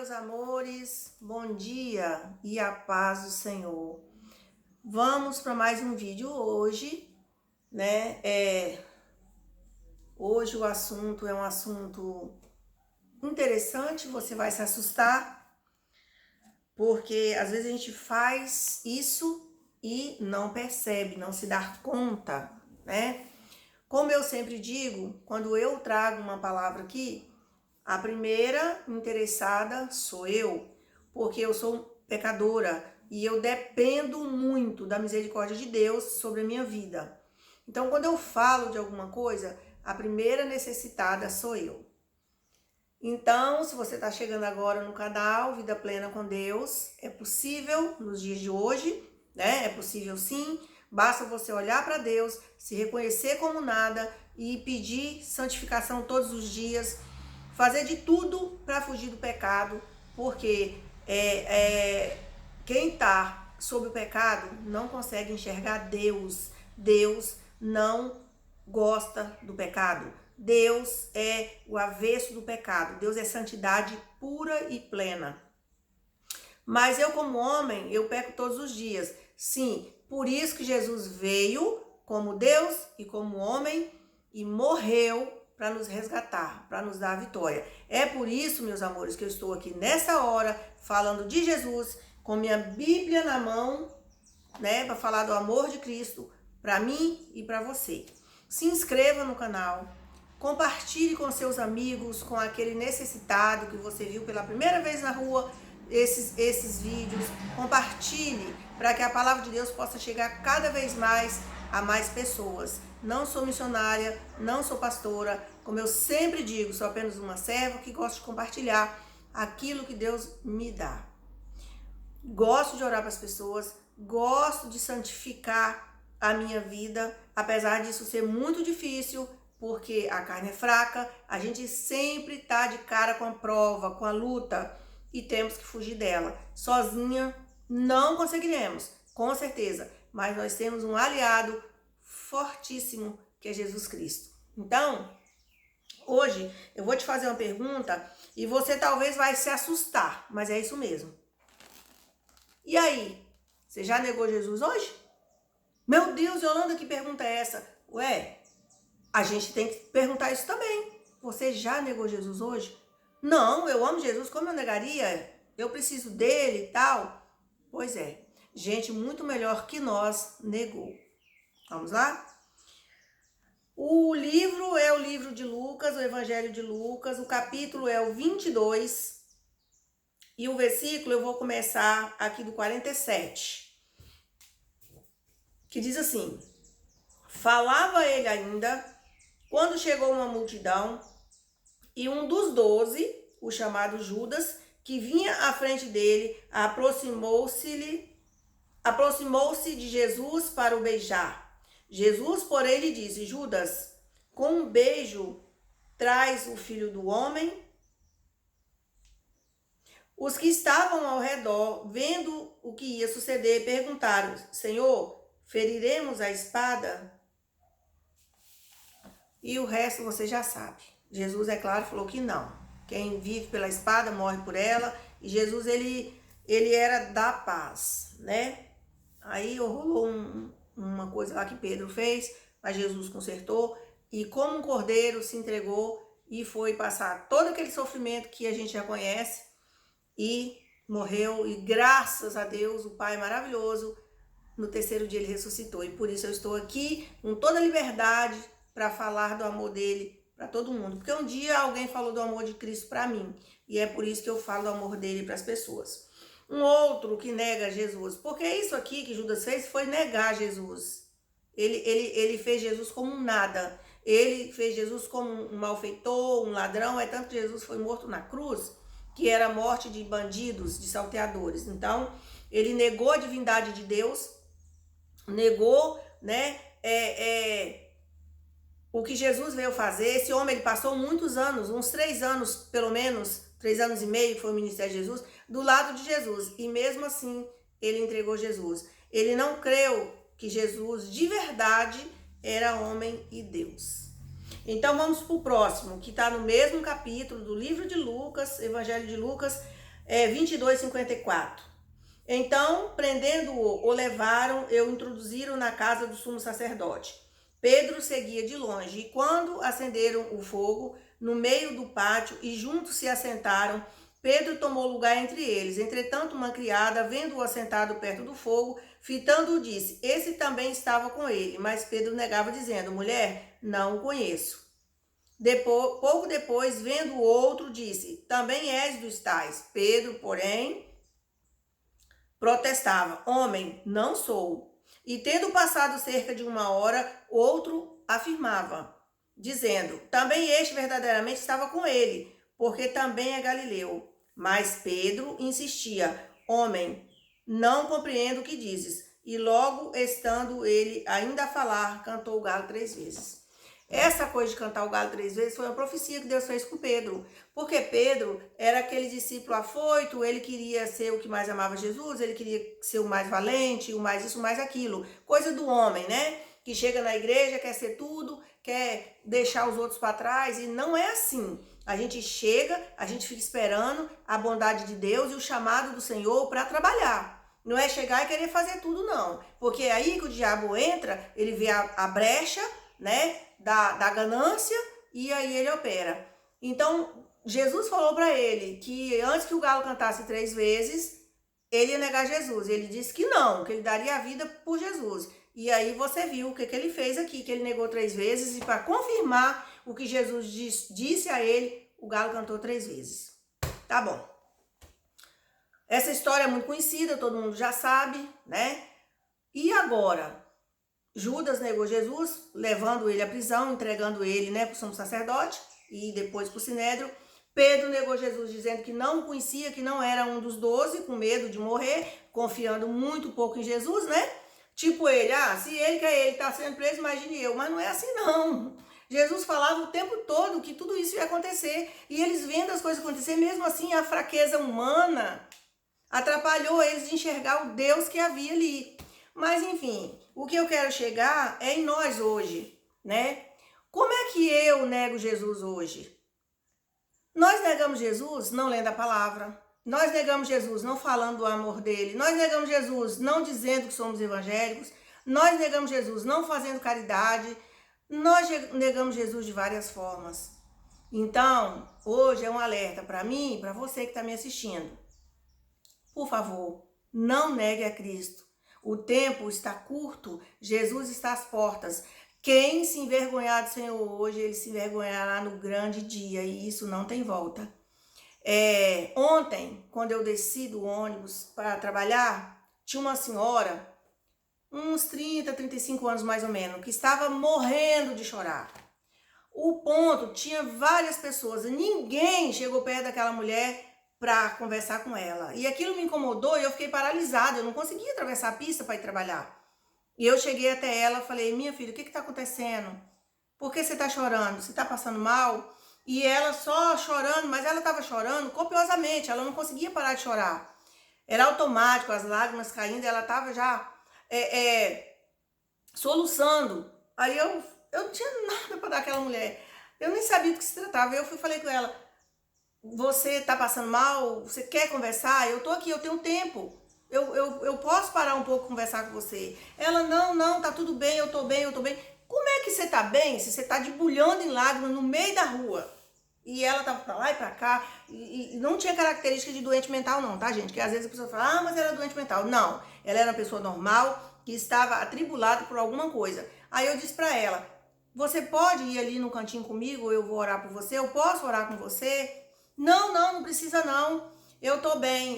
meus amores, bom dia e a paz do Senhor. Vamos para mais um vídeo hoje, né? Hoje o assunto é um assunto interessante, você vai se assustar, porque às vezes a gente faz isso e não percebe, não se dá conta, né? Como eu sempre digo, quando eu trago uma palavra aqui, a primeira interessada sou eu, porque eu sou pecadora e eu dependo muito da misericórdia de Deus sobre a minha vida. Então, quando eu falo de alguma coisa, a primeira necessitada sou eu. Então, se você está chegando agora no canal Vida Plena com Deus, é possível nos dias de hoje, né? É possível sim, basta você olhar para Deus, se reconhecer como nada e pedir santificação todos os dias, fazer de tudo para fugir do pecado, porque quem está sob o pecado não consegue enxergar Deus. Deus não gosta do pecado. Deus é o avesso do pecado. Deus é santidade pura e plena. Mas eu, como homem, eu peco todos os dias. Sim, por isso que Jesus veio como Deus e como homem e morreu para nos resgatar, para nos dar a vitória. É por isso, meus amores, que eu estou aqui nessa hora falando de Jesus, com minha Bíblia na mão, né, para falar do amor de Cristo para mim e para você. Se inscreva no canal, compartilhe com seus amigos, com aquele necessitado que você viu pela primeira vez na rua, esses vídeos, compartilhe para que a palavra de Deus possa chegar cada vez mais a mais pessoas. Não sou missionária, não sou pastora, como eu sempre digo, sou apenas uma serva que gosta de compartilhar aquilo que Deus me dá. Gosto de orar para as pessoas, gosto de santificar a minha vida, apesar disso ser muito difícil, porque a carne é fraca, a gente sempre tá de cara com a prova, com a luta, e temos que fugir dela. Sozinha não conseguiremos, com certeza, mas nós temos um aliado fortíssimo, que é Jesus Cristo. Então, hoje eu vou te fazer uma pergunta e você talvez vai se assustar, mas é isso mesmo. E aí, você já negou Jesus hoje? Meu Deus, Yolanda, que pergunta é essa? Ué, a gente tem que perguntar isso também. Você já negou Jesus hoje? Não, eu amo Jesus, como eu negaria? Eu preciso dele e tal. Pois é, gente muito melhor que nós negou. Vamos lá? O livro é o livro de Lucas, o Evangelho de Lucas, o capítulo é o 22 e o versículo eu vou começar aqui do 47, que diz assim: falava ele ainda, quando chegou uma multidão, e um dos 12, o chamado Judas, que vinha à frente dele, aproximou-se de Jesus para o beijar. Jesus, porém, lhe disse: Judas, com um beijo traz o Filho do Homem? Os que estavam ao redor, vendo o que ia suceder, perguntaram: Senhor, feriremos a espada? E o resto você já sabe. Jesus, é claro, falou que não. Quem vive pela espada morre por ela. E Jesus, ele era da paz, né? Aí rolou uma coisa lá que Pedro fez, mas Jesus consertou. E como um cordeiro se entregou e foi passar todo aquele sofrimento que a gente já conhece. E morreu. E graças a Deus, o Pai maravilhoso, no terceiro dia ele ressuscitou. E por isso eu estou aqui com toda a liberdade para falar do amor dele para todo mundo. Porque um dia alguém falou do amor de Cristo para mim. E é por isso que eu falo do amor dele para as pessoas. Um outro que nega Jesus. Porque isso aqui que Judas fez foi negar Jesus. Ele fez Jesus como um nada. Ele fez Jesus como um malfeitor, um ladrão. É tanto que Jesus foi morto na cruz, que era a morte de bandidos, de salteadores. Então, ele negou a divindade de Deus, negou, né, o que Jesus veio fazer. Esse homem, ele passou muitos anos, uns 3 anos, pelo menos, 3 anos e meio, que foi o ministério de Jesus, do lado de Jesus. E mesmo assim, ele entregou Jesus. Ele não creu que Jesus, de verdade, era homem e Deus. Então, vamos para o próximo, que está no mesmo capítulo do livro de Lucas, Evangelho de Lucas, 22:54. Então, prendendo-o, o levaram e o introduziram na casa do sumo sacerdote. Pedro seguia de longe, e quando acenderam o fogo no meio do pátio e juntos se assentaram, Pedro tomou lugar entre eles. Entretanto, uma criada, vendo-o assentado perto do fogo, fitando-o, disse: esse também estava com ele. Mas Pedro negava, dizendo: mulher, não o conheço. Pouco depois, vendo o outro, disse: também és dos tais. Pedro, porém, protestava: homem, não sou. E tendo passado cerca de 1 hora, outro afirmava, dizendo: também este verdadeiramente estava com ele, porque também é galileu. Mas Pedro insistia: homem, não compreendo o que dizes. E logo, estando ele ainda a falar, cantou o galo 3 vezes. Essa coisa de cantar o galo 3 vezes foi uma profecia que Deus fez com Pedro. Porque Pedro era aquele discípulo afoito, ele queria ser o que mais amava Jesus, ele queria ser o mais valente, o mais isso, o mais aquilo. Coisa do homem, né? Que chega na igreja, quer ser tudo, quer deixar os outros para trás, e não é assim. A gente chega, a gente fica esperando a bondade de Deus e o chamado do Senhor para trabalhar. Não é chegar e querer fazer tudo, não. Porque é aí que o diabo entra, ele vê a brecha, né, da ganância, e aí ele opera. Então, Jesus falou para ele que antes que o galo cantasse 3 vezes, ele ia negar Jesus. Ele disse que não, que ele daria a vida por Jesus. E aí você viu o que ele fez aqui, que ele negou 3 vezes, e para confirmar o que Jesus disse a ele, o galo cantou 3 vezes. Tá bom. Essa história é muito conhecida, todo mundo já sabe, né? E agora, Judas negou Jesus, levando ele à prisão, entregando ele, né, para o sumo sacerdote e depois para o sinédrio. Pedro negou Jesus, dizendo que não o conhecia, que não era um dos 12, com medo de morrer, confiando muito pouco em Jesus, né? Tipo ele, se ele que é ele, está sendo preso, imagine eu. Mas não é assim não. Jesus falava o tempo todo que tudo isso ia acontecer. E eles vendo as coisas acontecer, mesmo assim a fraqueza humana atrapalhou eles de enxergar o Deus que havia ali. Mas enfim, o que eu quero chegar é em nós hoje, né? Como é que eu nego Jesus hoje? Nós negamos Jesus não lendo a palavra. Nós negamos Jesus não falando do amor dele. Nós negamos Jesus não dizendo que somos evangélicos. Nós negamos Jesus não fazendo caridade. Nós negamos Jesus de várias formas. Então, hoje é um alerta para mim e para você que está me assistindo. Por favor, não negue a Cristo. O tempo está curto, Jesus está às portas. Quem se envergonhar do Senhor hoje, ele se envergonhará no grande dia, e isso não tem volta. Ontem, quando eu desci do ônibus para trabalhar, tinha uma senhora, uns 30, 35 anos mais ou menos, que estava morrendo de chorar. O ponto, tinha várias pessoas, ninguém chegou perto daquela mulher para conversar com ela. E aquilo me incomodou e eu fiquei paralisada, eu não conseguia atravessar a pista para ir trabalhar. E eu cheguei até ela e falei: minha filha, o que está acontecendo? Por que você está chorando? Você está passando mal? E ela só chorando, mas ela estava chorando copiosamente, ela não conseguia parar de chorar. Era automático, as lágrimas caindo, ela estava já soluçando. Aí eu não tinha nada para dar àquela mulher. Eu nem sabia do que se tratava. Eu falei com ela: você tá passando mal? Você quer conversar? Eu tô aqui, eu tenho tempo. Eu posso parar um pouco e conversar com você. Ela, não, tá tudo bem, eu tô bem. Como é que você tá bem se você tá debulhando em lágrimas no meio da rua? E ela tava pra lá e pra cá, e não tinha característica de doente mental não, tá, gente? Que às vezes a pessoa fala: mas ela é doente mental. Não, ela era uma pessoa normal, que estava atribulada por alguma coisa. Aí eu disse pra ela: você pode ir ali no cantinho comigo, eu vou orar por você? Eu posso orar com você? Não precisa não. Eu tô bem.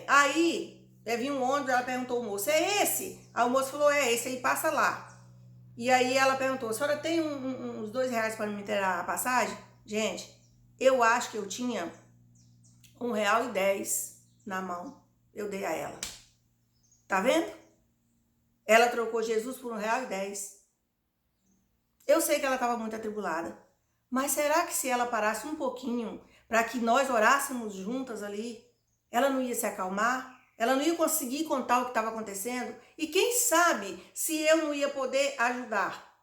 Aí, vi um ônibus, ela perguntou ao moço: é esse? Aí o moço falou: é esse aí, passa lá. E aí ela perguntou: a senhora tem uns R$2 para me inteirar a passagem? Gente, eu acho que eu tinha R$1,10 na mão. Eu dei a ela. Tá vendo? Ela trocou Jesus por R$1,10. Eu sei que ela estava muito atribulada. Mas será que se ela parasse um pouquinho para que nós orássemos juntas ali, ela não ia se acalmar? Ela não ia conseguir contar o que estava acontecendo? E quem sabe se eu não ia poder ajudar?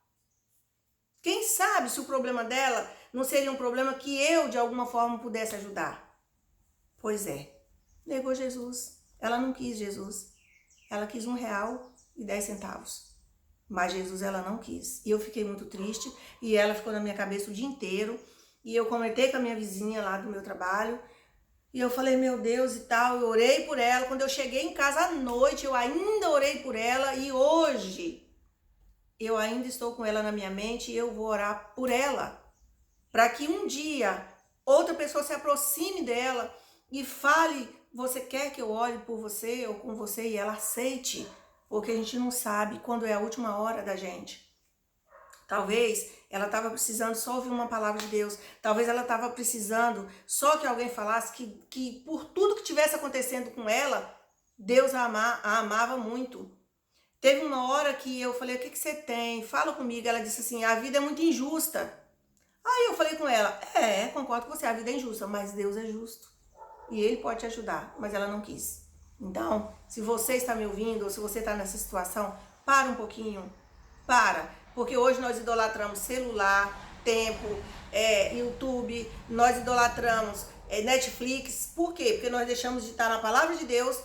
Quem sabe se o problema dela não seria um problema que eu, de alguma forma, pudesse ajudar? Pois é. negou Jesus. Ela não quis Jesus. Ela quis R$1,10. Mas Jesus ela não quis. E eu fiquei muito triste. E ela ficou na minha cabeça o dia inteiro. E eu comentei com a minha vizinha lá do meu trabalho. E eu falei, meu Deus e tal. Eu orei por ela. Quando eu cheguei em casa à noite, eu ainda orei por ela. E hoje, eu ainda estou com ela na minha mente. E eu vou orar por ela. Para que um dia outra pessoa se aproxime dela e fale, você quer que eu ore por você ou com você? E ela aceite, porque a gente não sabe quando é a última hora da gente. Talvez ela estava precisando só ouvir uma palavra de Deus. Talvez ela estava precisando só que alguém falasse que por tudo que tivesse acontecendo com ela, Deus a amava muito. Teve uma hora que eu falei, o que você tem? Fala comigo. Ela disse assim, a vida é muito injusta. Aí eu falei com ela, concordo com você, a vida é injusta, mas Deus é justo. E Ele pode te ajudar, mas ela não quis. Então, se você está me ouvindo, ou se você está nessa situação, para um pouquinho, para. Porque hoje nós idolatramos celular, tempo, YouTube, nós idolatramos Netflix. Por quê? Porque nós deixamos de estar na palavra de Deus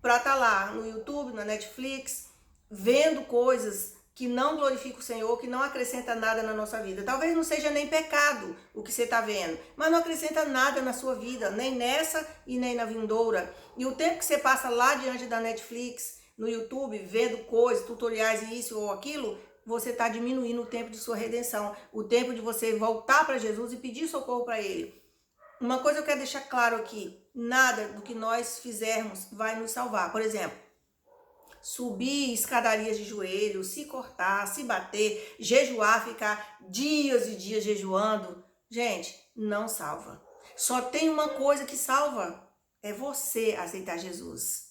para estar lá no YouTube, na Netflix, vendo coisas que não glorifica o Senhor, que não acrescenta nada na nossa vida. Talvez não seja nem pecado o que você está vendo, mas não acrescenta nada na sua vida, nem nessa e nem na vindoura. E o tempo que você passa lá diante da Netflix, no YouTube, vendo coisas, tutoriais e isso ou aquilo, você está diminuindo o tempo de sua redenção, o tempo de você voltar para Jesus e pedir socorro para Ele. Uma coisa eu quero deixar claro aqui, nada do que nós fizermos vai nos salvar. Por exemplo, subir escadarias de joelho, se cortar, se bater, jejuar, ficar dias e dias jejuando, gente, não salva. Só tem uma coisa que salva, é você aceitar Jesus.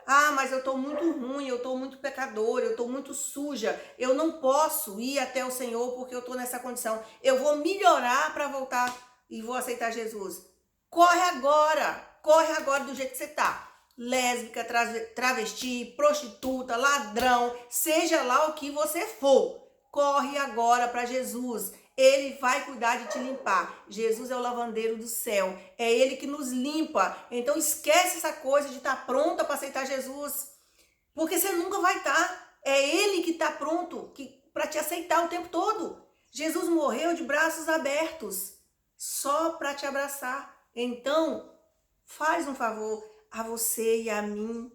Ah, mas eu estou muito ruim, eu estou muito pecadora, eu estou muito suja, eu não posso ir até o Senhor porque eu estou nessa condição. Eu vou melhorar para voltar e vou aceitar Jesus. Corre agora do jeito que você está. Lésbica, travesti, prostituta, ladrão, seja lá o que você for, corre agora para Jesus. Ele vai cuidar de te limpar. Jesus é o lavandeiro do céu, é Ele que nos limpa. Então esquece essa coisa de estar pronta para aceitar Jesus, porque você nunca vai estar. É Ele que está pronto para te aceitar o tempo todo. Jesus morreu de braços abertos, só para te abraçar. Então, faz um favor a você e a mim,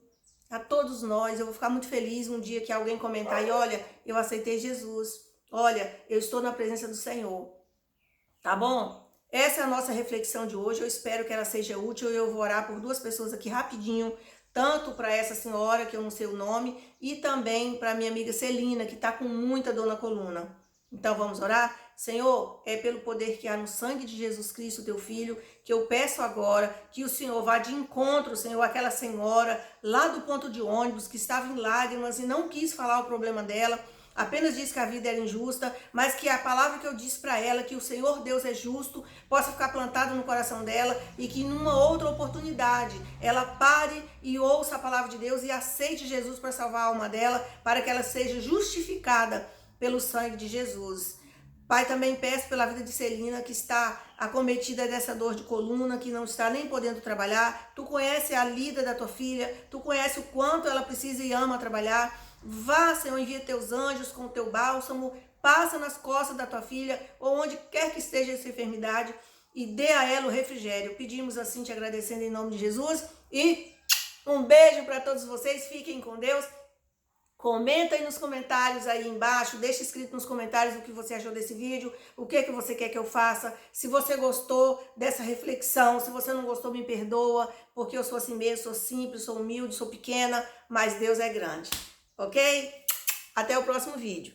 a todos nós. Eu vou ficar muito feliz um dia que alguém comentar e olha, eu aceitei Jesus. Olha, eu estou na presença do Senhor. Tá bom? Essa é a nossa reflexão de hoje. Eu espero que ela seja útil. Eu vou orar por duas pessoas aqui rapidinho. Tanto para essa senhora, que eu não sei o nome, e também para minha amiga Celina, que está com muita dor na coluna. Então vamos orar? Senhor, é pelo poder que há no sangue de Jesus Cristo, teu Filho, que eu peço agora que o Senhor vá de encontro, Senhor, àquela senhora lá do ponto de ônibus que estava em lágrimas e não quis falar o problema dela, apenas disse que a vida era injusta, mas que a palavra que eu disse para ela, que o Senhor Deus é justo, possa ficar plantada no coração dela e que numa outra oportunidade ela pare e ouça a palavra de Deus e aceite Jesus para salvar a alma dela, para que ela seja justificada pelo sangue de Jesus. Pai, também peço pela vida de Celina, que está acometida dessa dor de coluna, que não está nem podendo trabalhar. Tu conhece a lida da tua filha, tu conhece o quanto ela precisa e ama trabalhar. Vá, Senhor, envia teus anjos com o teu bálsamo, passa nas costas da tua filha, ou onde quer que esteja essa enfermidade, e dê a ela o refrigério. Pedimos assim, te agradecendo em nome de Jesus, e um beijo para todos vocês, fiquem com Deus. Comenta aí nos comentários aí embaixo, deixa escrito nos comentários o que você achou desse vídeo, o que você quer que eu faça. Se você gostou dessa reflexão, se você não gostou, me perdoa, porque eu sou assim mesmo, sou simples, sou humilde, sou pequena, mas Deus é grande, ok? Até o próximo vídeo.